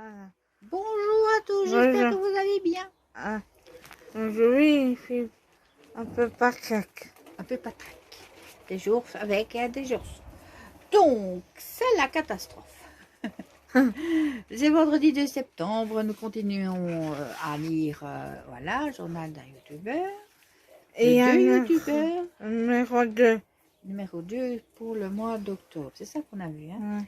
Ah, Bonjour à tous, j'espère que vous allez bien. ah, aujourd'hui, il fait un peu pacaque. Un peu patraque. Des jours avec et des jours sans. Donc, c'est la catastrophe. C'est vendredi 2 septembre, nous continuons à lire, voilà, journal d'un youtubeur. Et il y a Deux youtubeurs. numéro 2. Numéro 2 pour le mois d'octobre. C'est ça qu'on a vu, hein. Ouais.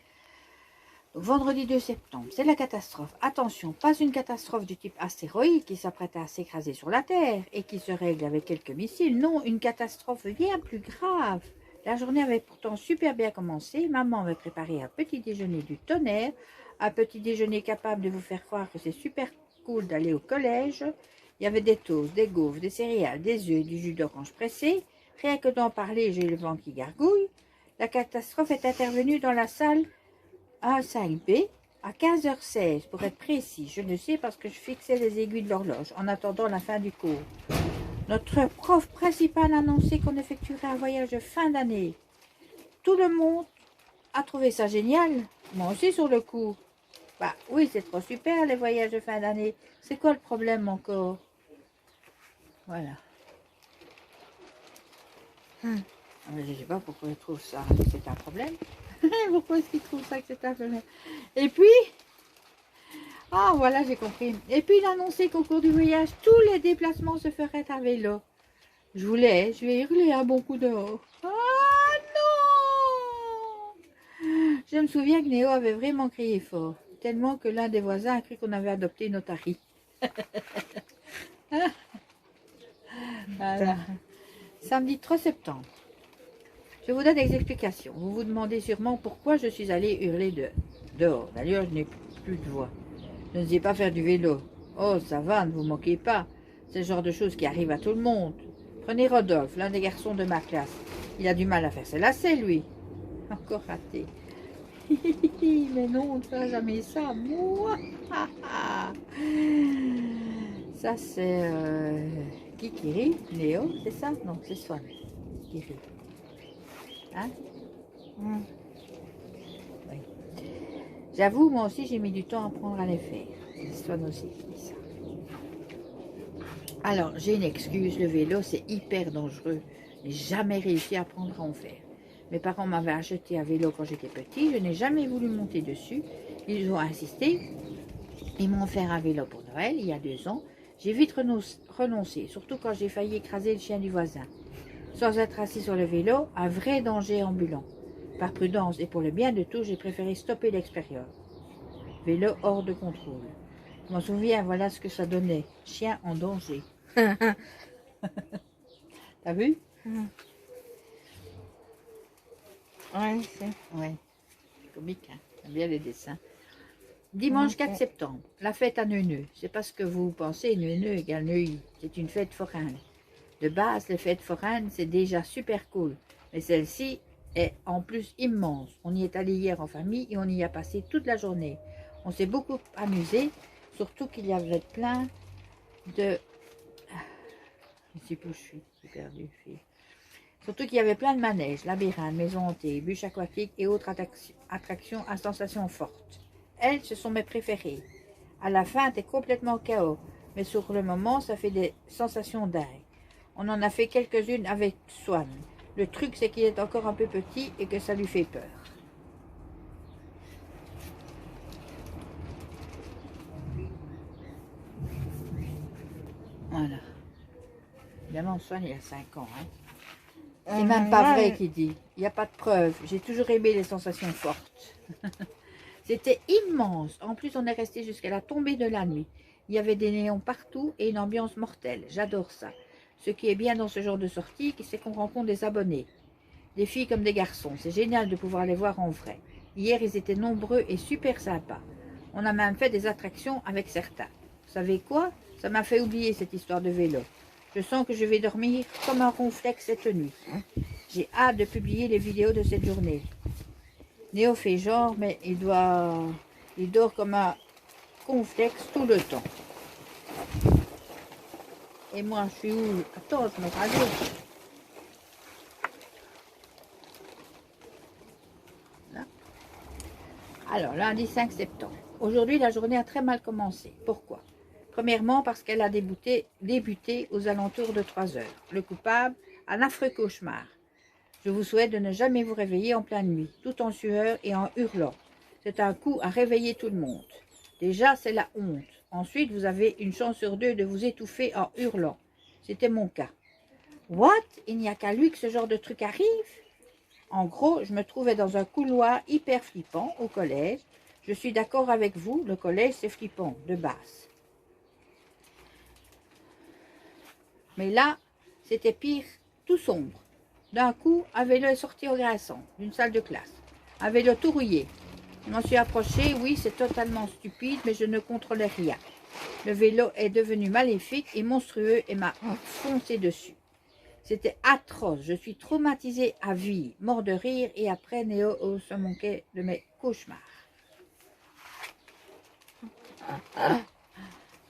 Donc, vendredi 2 septembre, c'est la catastrophe. Attention, pas une catastrophe du type astéroïde qui s'apprête à s'écraser sur la Terre et qui se règle avec quelques missiles. Non, une catastrophe bien plus grave. La journée avait pourtant super bien commencé. Maman avait préparé un petit déjeuner du tonnerre, un petit déjeuner capable de vous faire croire que c'est super cool d'aller au collège. Il y avait des toasts, des gaufres, des céréales, des œufs, du jus d'orange pressé. Rien que d'en parler, j'ai le ventre qui gargouille. La catastrophe est intervenue dans la salle A5B à 15h16 pour être précis. Je le sais parce que je fixais les aiguilles de l'horloge en attendant la fin du cours. Notre prof principal a annoncé qu'on effectuerait un voyage de fin d'année. Tout le monde a trouvé ça génial. Moi aussi sur le coup. Bah oui, c'est trop super les voyages de fin d'année. C'est quoi le problème encore? Voilà. Je ne sais pas pourquoi ils trouvent ça que c'est un problème. Pourquoi est-ce qu'ils trouvent ça que c'est un problème? Et puis, ah voilà, j'ai compris. Et puis il a annoncé qu'au cours du voyage, tous les déplacements se feraient à vélo. Je vais hurler un bon coup dehors. Ah non! Je me souviens que Néo avait vraiment crié fort, tellement que l'un des voisins a cru qu'on avait adopté une otarie. Voilà. Samedi 3 septembre. Je vous donne des explications. Vous vous demandez sûrement pourquoi je suis allée hurler dehors. D'ailleurs, je n'ai plus de voix. Je ne sais pas faire du vélo. Oh, ça va, ne vous moquez pas. C'est le genre de choses qui arrivent à tout le monde. Prenez Rodolphe, l'un des garçons de ma classe. Il a du mal à faire ses lacets, lui. Encore raté. Mais non, on ne fera jamais ça. Moi. Ça, c'est qui rit? Léo, c'est ça? Non, c'est Swan qui rit. Hein? Oui. J'avoue, moi aussi, j'ai mis du temps à apprendre à les faire. C'est Swan aussi qui dit ça. Alors, j'ai une excuse, le vélo, c'est hyper dangereux. Je n'ai jamais réussi à apprendre à en faire. Mes parents m'avaient acheté un vélo quand j'étais petit, je n'ai jamais voulu monter dessus. Ils ont insisté, ils m'ont offert un vélo pour Noël, il y a 2 ans. J'ai vite renoncé, surtout quand j'ai failli écraser le chien du voisin. Sans être assis sur le vélo, un vrai danger ambulant. Par prudence et pour le bien de tous, j'ai préféré stopper l'expérience. Vélo hors de contrôle. Je m'en souviens, voilà ce que ça donnait. Chien en danger. T'as vu? Ouais, c'est. Ouais, comique, hein? J'aime bien les dessins. Dimanche 4 septembre, la fête à Neuneu. C'est pas ce que vous pensez, Neuneu égale Neuilly. C'est une fête foraine. De base, les fêtes foraines, c'est déjà super cool. Mais celle-ci est en plus immense. On y est allé hier en famille et on y a passé toute la journée. On s'est beaucoup amusé, surtout qu'il y avait plein de... Je sais plus où je suis, j'ai perdu. Surtout qu'il y avait plein de manèges, labyrinthes, maisons hantées, bûches aquatiques et autres attractions à sensations fortes. Elles, ce sont mes préférées. À la fin, t'es complètement KO, mais sur le moment, ça fait des sensations dingues. On en a fait quelques-unes avec Swan. Le truc, c'est qu'il est encore un peu petit et que ça lui fait peur. Voilà. Évidemment, Swan, il a 5 ans. Hein. C'est même pas vrai qu'il dit. Il n'y a pas de preuve. J'ai toujours aimé les sensations fortes. C'était immense. En plus, on est resté jusqu'à la tombée de la nuit. Il y avait des néons partout et une ambiance mortelle. J'adore ça. Ce qui est bien dans ce genre de sortie, c'est qu'on rencontre des abonnés. Des filles comme des garçons. C'est génial de pouvoir les voir en vrai. Hier, ils étaient nombreux et super sympas. On a même fait des attractions avec certains. Vous savez quoi? Ça m'a fait oublier cette histoire de vélo. Je sens que je vais dormir comme un ronflex cette nuit. J'ai hâte de publier les vidéos de cette journée. Néo fait genre, mais il dort comme un conflexe tout le temps. Et moi, je suis où? Attends, je me rajoute. Là. Alors, lundi 5 septembre. Aujourd'hui, la journée a très mal commencé. Pourquoi? Premièrement, parce qu'elle a débuté aux alentours de 3 heures. Le coupable, un affreux cauchemar. Je vous souhaite de ne jamais vous réveiller en pleine nuit, tout en sueur et en hurlant. C'est un coup à réveiller tout le monde. Déjà, c'est la honte. Ensuite, vous avez une chance sur 2 de vous étouffer en hurlant. C'était mon cas. What? Il n'y a qu'à lui que ce genre de truc arrive? En gros, je me trouvais dans un couloir hyper flippant au collège. Je suis d'accord avec vous, le collège c'est flippant, de base. Mais là, c'était pire, tout sombre. D'un coup, un vélo est sorti au grinçant d'une salle de classe. Un vélo tout rouillé. Je m'en suis approchée, oui, c'est totalement stupide, mais je ne contrôlais rien. Le vélo est devenu maléfique et monstrueux et m'a foncé dessus. C'était atroce, je suis traumatisée à vie, mort de rire, et après Néo se moquait de mes cauchemars.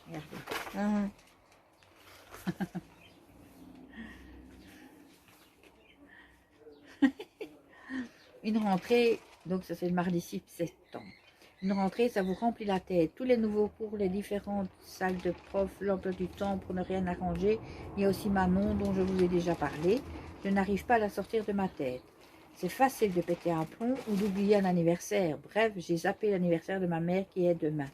Regardez. Une rentrée, donc ça c'est le mardi 6 septembre. Une rentrée, ça vous remplit la tête. Tous les nouveaux cours, les différentes salles de profs, l'emploi du temps pour ne rien arranger. Il y a aussi Manon, dont je vous ai déjà parlé. Je n'arrive pas à la sortir de ma tête. C'est facile de péter un plomb ou d'oublier un anniversaire. Bref, j'ai zappé l'anniversaire de ma mère qui est demain.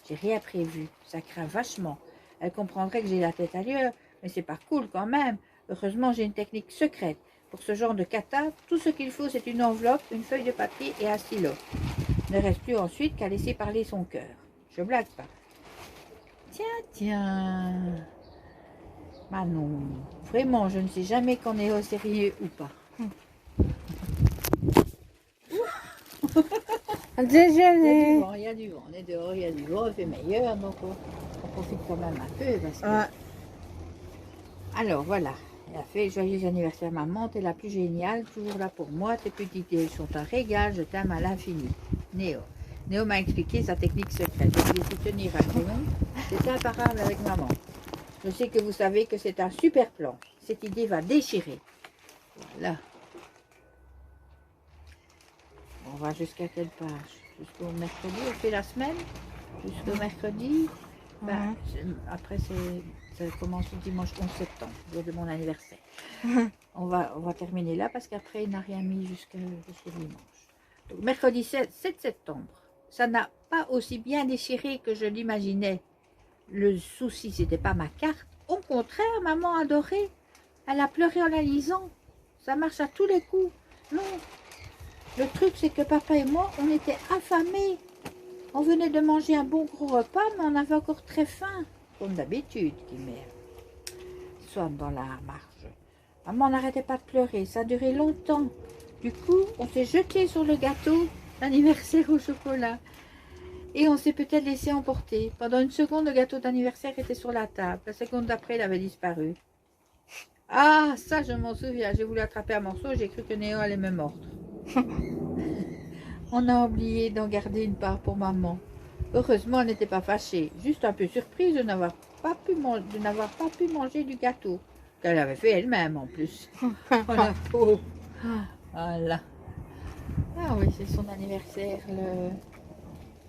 J'ai rien prévu. Ça craint vachement. Elle comprendrait que j'ai la tête ailleurs, mais c'est pas cool quand même. Heureusement, j'ai une technique secrète. Pour ce genre de cata, tout ce qu'il faut, c'est une enveloppe, une feuille de papier et un stylo. Ne reste plus ensuite qu'à laisser parler son cœur. Je blague pas. Tiens. Manon, vraiment, je ne sais jamais qu'on est au sérieux ou pas. Déjeuner. Il y a du vent, on est dehors, il y a du vent, il fait meilleur, donc on profite quand même un peu. Parce que... Ouais. Alors voilà, elle a fait joyeux anniversaire maman, t'es la plus géniale, toujours là pour moi, tes petites idées sont un régal, je t'aime à l'infini. Néo. Néo m'a expliqué sa technique secrète. Je lui ai fait tenir un crayon. C'est imparable avec maman. Je sais que vous savez que c'est un super plan. Cette idée va déchirer. Voilà. On va jusqu'à quelle page? Jusqu'au mercredi, on fait la semaine? Jusqu'au mercredi? Ben, après, ça commence le dimanche 11 septembre, jour de mon anniversaire. On va terminer là parce qu'après, il n'a rien mis jusqu'au dimanche. Donc, mercredi 7 septembre. Ça n'a pas aussi bien déchiré que je l'imaginais. Le souci, c'était pas ma carte. Au contraire, maman adorait. Elle a pleuré en la lisant. Ça marche à tous les coups. Non. Le truc, c'est que papa et moi, on était affamés. On venait de manger un bon gros repas, mais on avait encore très faim. Comme d'habitude, Guillemère. Soit dans la marge. Maman n'arrêtait pas de pleurer. Ça a duré longtemps. Du coup, on s'est jeté sur le gâteau d'anniversaire au chocolat. Et on s'est peut-être laissé emporter. Pendant une seconde, le gâteau d'anniversaire était sur la table. La seconde d'après, il avait disparu. Ah, ça, je m'en souviens. J'ai voulu attraper un morceau. J'ai cru que Néo allait me mordre. On a oublié d'en garder une part pour maman. Heureusement, elle n'était pas fâchée. Juste un peu surprise de n'avoir pas pu manger du gâteau. Qu'elle avait fait elle-même, en plus. Oh, la pauvre. Voilà. Ah oui, c'est son anniversaire le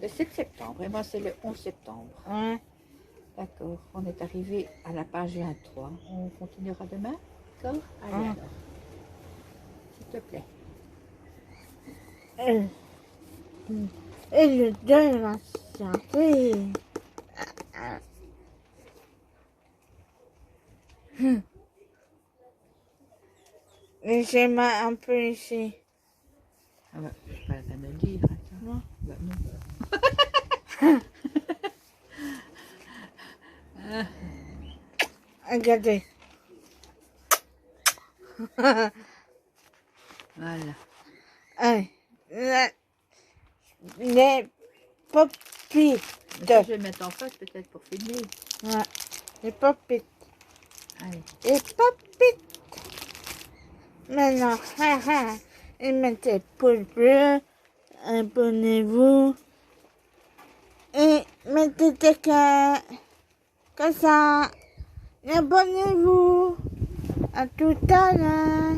7 septembre. Et moi, c'est le 11 septembre. Ouais. D'accord. On est arrivé à la page 23. On continuera demain? D'accord? Allez alors. S'il te plaît. Et le de la santé. Et j'ai mal un peu ici. Ah bah, je pas la peine de le dire. Attends. Non. Bah, non. Regardez. Voilà. Allez. Les popites. Ça, je vais le mettre en face peut-être pour filmer. Ouais. Les popites. Allez. Les popites. Maintenant, et mettez pouce bleu, abonnez-vous et mettez des cœurs comme ça. Abonnez-vous. À tout à l'heure.